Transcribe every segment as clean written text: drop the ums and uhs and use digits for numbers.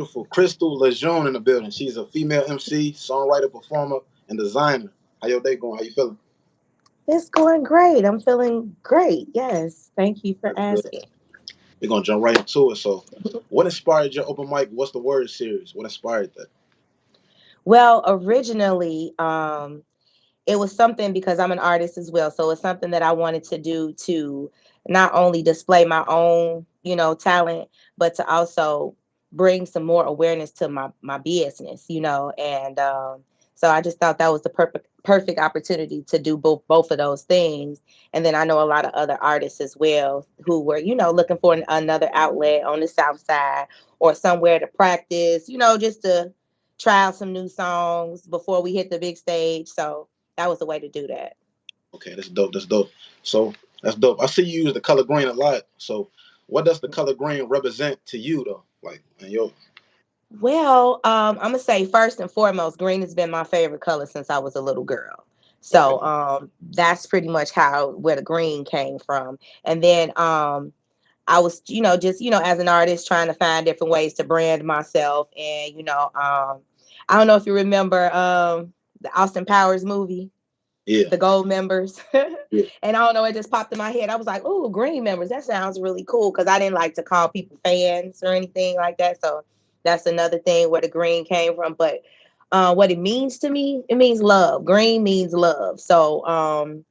Beautiful. Crystal Lajuene in the building. She's a female MC, songwriter, performer, and designer. How your day going? How you feeling? It's going great. I'm feeling great. Yes. Thank you for That's good. asking. We're gonna jump right into it. So, what inspired your open mic? What's the word series? What inspired that? Well, originally, it was something because I'm an artist as well. So it's something that I wanted to do to not only display my own, talent, but to also bring some more awareness to my business, and so I just thought that was the perfect opportunity to do both of those things. And then I know a lot of other artists as well who were, looking for another outlet on the South Side or somewhere to practice, just to try out some new songs before we hit the big stage. So that was the way to do that. Okay, that's dope. That's dope. So that's dope. I see you use the color green a lot. So, what does the color green represent to you, though? Like, and your Well, I'm gonna say first and foremost, green has been my favorite color since I was a little girl. So okay, that's pretty much how where the green came from. And then I was, just as an artist trying to find different ways to brand myself. And I don't know if you remember the Austin Powers movie, yeah, the gold members. yeah, And I don't know, it just popped in my head. I was like, oh, green members, that sounds really cool. Cause I didn't like to call people fans or anything like that. So that's another thing where the green came from. But what it means to me, it means love. Green means love. So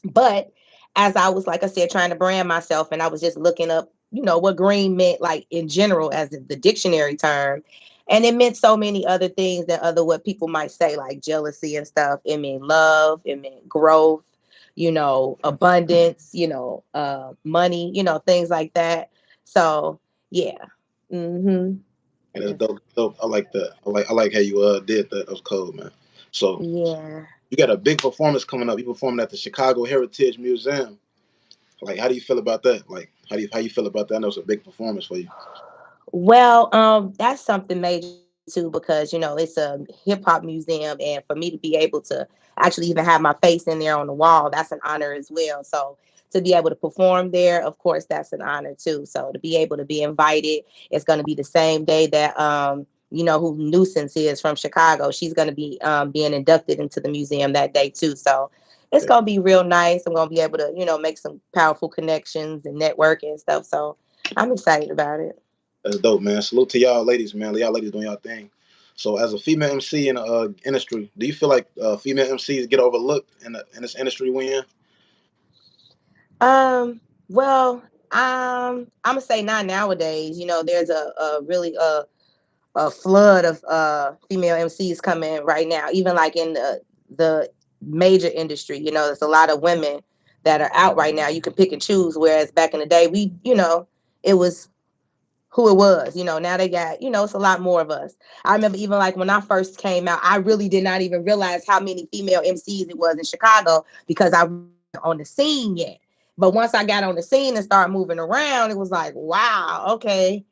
but as I was, like I said, trying to brand myself, and I was just looking up, what green meant, like in general, as the dictionary term. And it meant so many other things than other what people might say, like jealousy and stuff. It meant love, it meant growth, abundance, money, things like that. So yeah. Mm-hmm. and that's dope. Dope. I like that. I like how you did that. That was cool, man. So Yeah. you got a big performance coming up. You performing at the Chicago Heritage Museum. Like, how do you feel about that? Like, how you feel about that? I know it's a big performance for you. Well, that's something major too because it's a hip hop museum, and for me to be able to actually even have my face in there on the wall, that's an honor as well. So to be able to perform there, of course, that's an honor too. So to be able to be invited, it's going to be the same day that who Nuisance is from Chicago. She's going to be being inducted into the museum that day too. So it's Okay. going to be real nice. I'm going to be able to make some powerful connections and network and stuff. So I'm excited about it. That's dope, man. Salute to y'all ladies, man. Y'all ladies doing y'all thing. So, as a female MC in the industry, do you feel like female MCs get overlooked in this industry we in? Well, I'm gonna say not nowadays. There's a really a flood of female MCs coming right now. Even like in the major industry, there's a lot of women that are out right now. You can pick and choose. Whereas back in the day, it was who it was. Now they got, it's a lot more of us. I remember even like when I first came out, I really did not even realize how many female MCs it was in Chicago because I wasn't on the scene yet. But once I got on the scene and started moving around, it was like, wow, okay,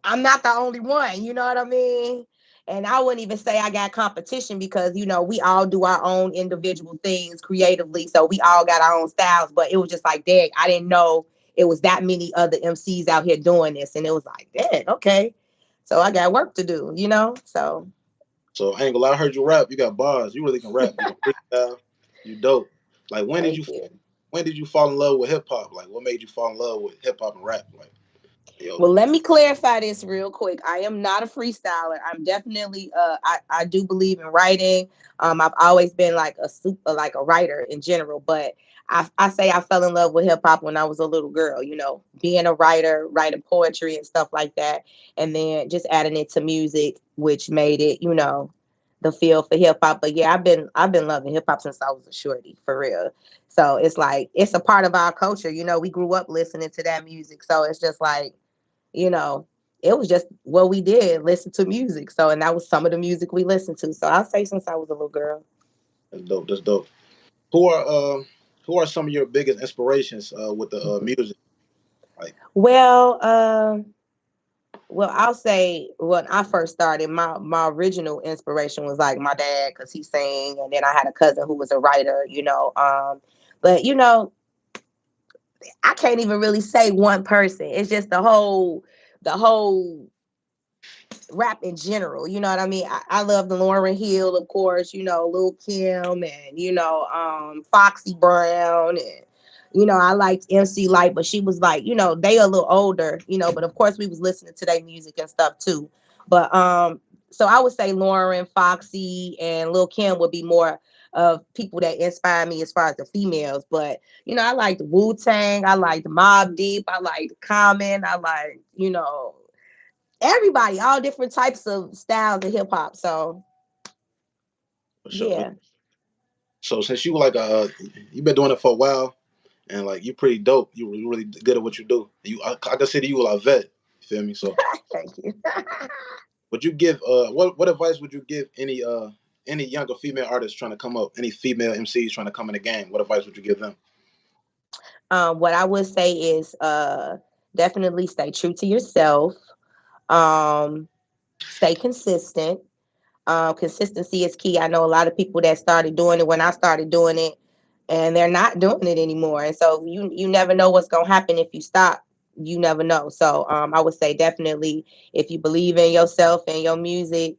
I'm not the only one. You know what I mean? And I wouldn't even say I got competition because, we all do our own individual things creatively. So we all got our own styles. But it was just like, dang, I didn't know it was that many other MCs out here doing this. And it was like, dang, okay. So I got work to do, So So, I ain't gonna lie, I heard you rap. You got bars. You really can rap. You can freestyle. You dope. Like, thank you. when did you fall in love with hip hop? Like, what made you fall in love with hip hop and rap? Like, yo, Well, let me clarify this real quick. I am not a freestyler. I'm definitely I do believe in writing. I've always been like like a writer in general, but I say I fell in love with hip hop when I was a little girl, being a writer, writing poetry and stuff like that, and then just adding it to music, which made it, the feel for hip hop. But yeah, I've been loving hip hop since I was a shorty, for real. So it's like it's a part of our culture, we grew up listening to that music. So it's just like you know, it was just what we did, listen to music. So, and that was some of the music we listened to. So I'll say since I was a little girl. that's dope. That's dope. Who are uh, who are some of your biggest inspirations with the music? Like, Well, I'll say when I first started, my original inspiration was like my dad because he sang, and then I had a cousin who was a writer. But I can't even really say one person. It's just the whole rap in general. You know what I mean? I love the Lauryn Hill, of course, Lil Kim and, Foxy Brown and I liked MC Light, but she was like, they a little older, but of course we was listening to their music and stuff too. But so I would say Lauren, Foxy, and Lil Kim would be more of people that inspire me as far as the females. But I liked Wu Tang, I liked Mob Deep, I liked Common, I liked, everybody, all different types of styles of hip hop. So for sure. yeah. So since you like you've been doing it for a while, and like you pretty dope, you really good at what you do. I consider you a vet. You feel me? So Thank you. would you give what advice would you give any younger female artists trying to come up, any female MCs trying to come in the game? What advice would you give them? What I would say is definitely stay true to yourself. Um, Stay consistent. Consistency is key. I know a lot of people that started doing it when I started doing it, and they're not doing it anymore. And so you never know what's gonna happen if you stop. You never know. So I would say definitely, if you believe in yourself and your music,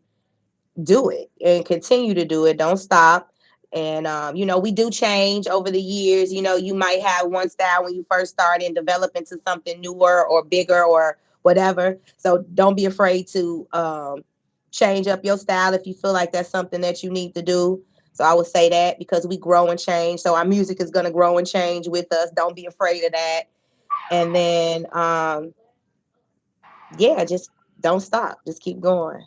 do it and continue to do it. Don't stop. And we do change over the years. You might have one style when you first start and develop into something newer or bigger or whatever. So don't be afraid to change up your style if you feel like that's something that you need to do. So I would say that because we grow and change. So our music is going to grow and change with us. Don't be afraid of that. And then, yeah, just don't stop. Just keep going.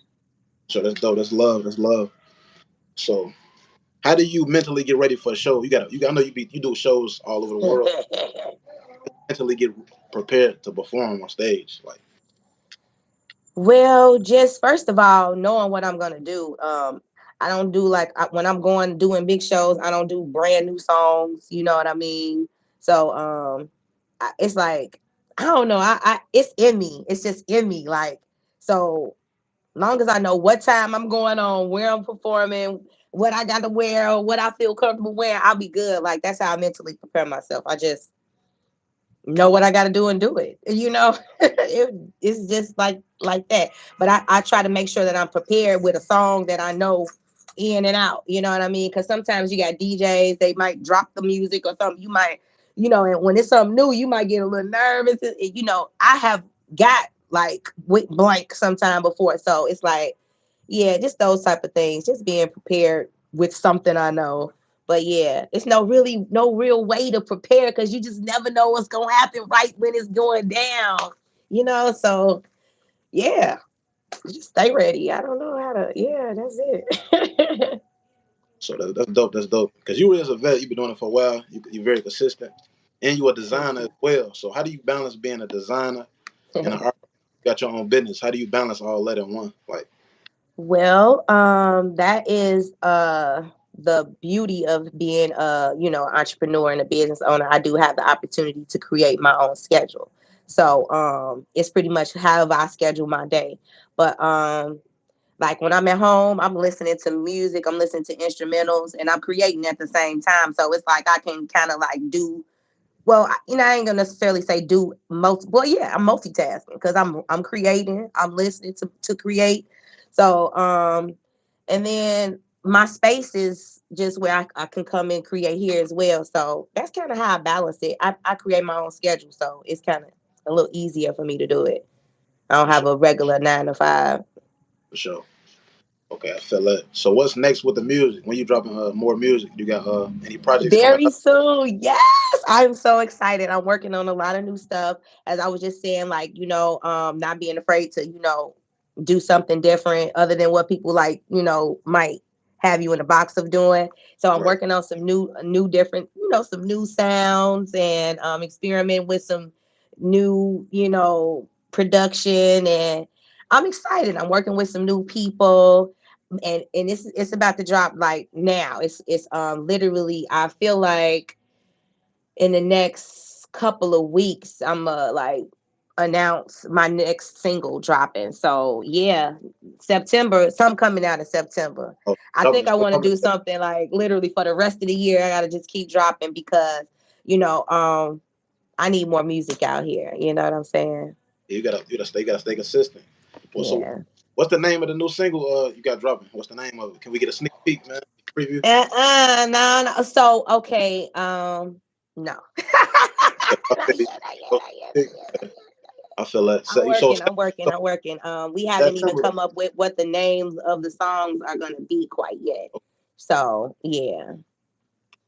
So that's dope. That's love. That's love. So how do you mentally get ready for a show? I know you do shows all over the world. Mentally get prepared to perform on stage. Like Well, just first of all, knowing what I'm gonna do. I don't do like when I'm going doing big shows. I don't do brand new songs. You know what I mean? So it's like I don't know. It's in me. It's just in me. Like so, long as I know what time I'm going on, where I'm performing, what I got to wear, what I feel comfortable wearing, I'll be good. Like that's how I mentally prepare myself. I just know what I got to do and do it. It's just like that. But I try to make sure that I'm prepared with a song that I know in and out. You know what I mean? Because sometimes you got DJs, they might drop the music or something. You might, and when it's something new, you might get a little nervous. I have got like with blank sometime before, so it's like, yeah, just those type of things. Just being prepared with something I know. But yeah, it's no real way to prepare because you just never know what's gonna happen right when it's going down. So yeah, just stay ready. I don't know how to. Yeah, that's it. so that's dope. That's dope. Because you as a vet, you've been doing it for a while. You're very consistent, and you're a Thank designer as you. well. So how do you balance being a designer and an artist? You got your own business. How do you balance all that in one? Like Well, that is the beauty of being a entrepreneur and a business owner. I do have the opportunity to create my own schedule. So it's pretty much however I schedule my day. But like when I'm at home, I'm listening to music, I'm listening to instrumentals, and I'm creating at the same time. So it's like I can kind of like do well, I ain't gonna necessarily say do most. Well, yeah, I'm multitasking because I'm creating, I'm listening to create. So and then my space is just where I can come and create here as well. So that's kind of how I balance it. I create my own schedule, so it's kind of a little easier for me to do it. I don't for have sure, a regular 9 to 5. for sure. Okay, I feel that. So what's next with the music? When you dropping more music, you got any projects coming Very up? soon. Yes. I'm so excited. I'm working on a lot of new stuff. As I was just saying, like, not being afraid to, do something different other than what people like, might have you in the box of doing. So I'm Right. working on some new different, some new sounds and experiment with some new, production and I'm excited. I'm working with some new people and it's about to drop like now. It's literally I feel like in the next couple of weeks I'm like announce my next single dropping. So yeah, September, some coming out in September. Oh, I think dropping, I want to dropping. do something like literally for the rest of the year. I gotta just keep dropping because you know um I need more music out here. You know what I'm saying? You gotta stay consistent. Well, so Yeah. What's the name of the new single you got dropping? What's the name of it? Can we get a sneak peek, man? Preview? No, no. So okay, no. Not Okay. yet, not yet, So, not yet, not yet, not yet. I feel that. I'm So, working, I'm working, I'm working. We haven't even September. come up with what the names of the songs are gonna be quite yet. So yeah.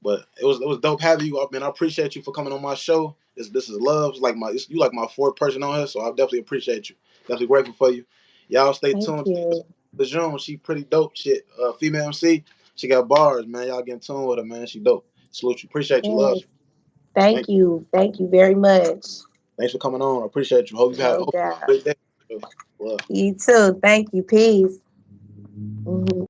But it was dope having you up, man. I appreciate you for coming on my show. This is love. It's like you like my fourth person on here, so I definitely appreciate you. Definitely grateful for you. Y'all stay Thank tuned. you. Lajuene, she pretty dope. Shit, female MC. She got bars, man. Y'all get in tune with her, man. She dope. Salute you. Appreciate you. Love Yes. you. Thank Thank you. Thank you very much. Thanks for coming on. I appreciate you. No Hope you have doubt. a great day. Love. You too. Thank you. Peace. Mhm.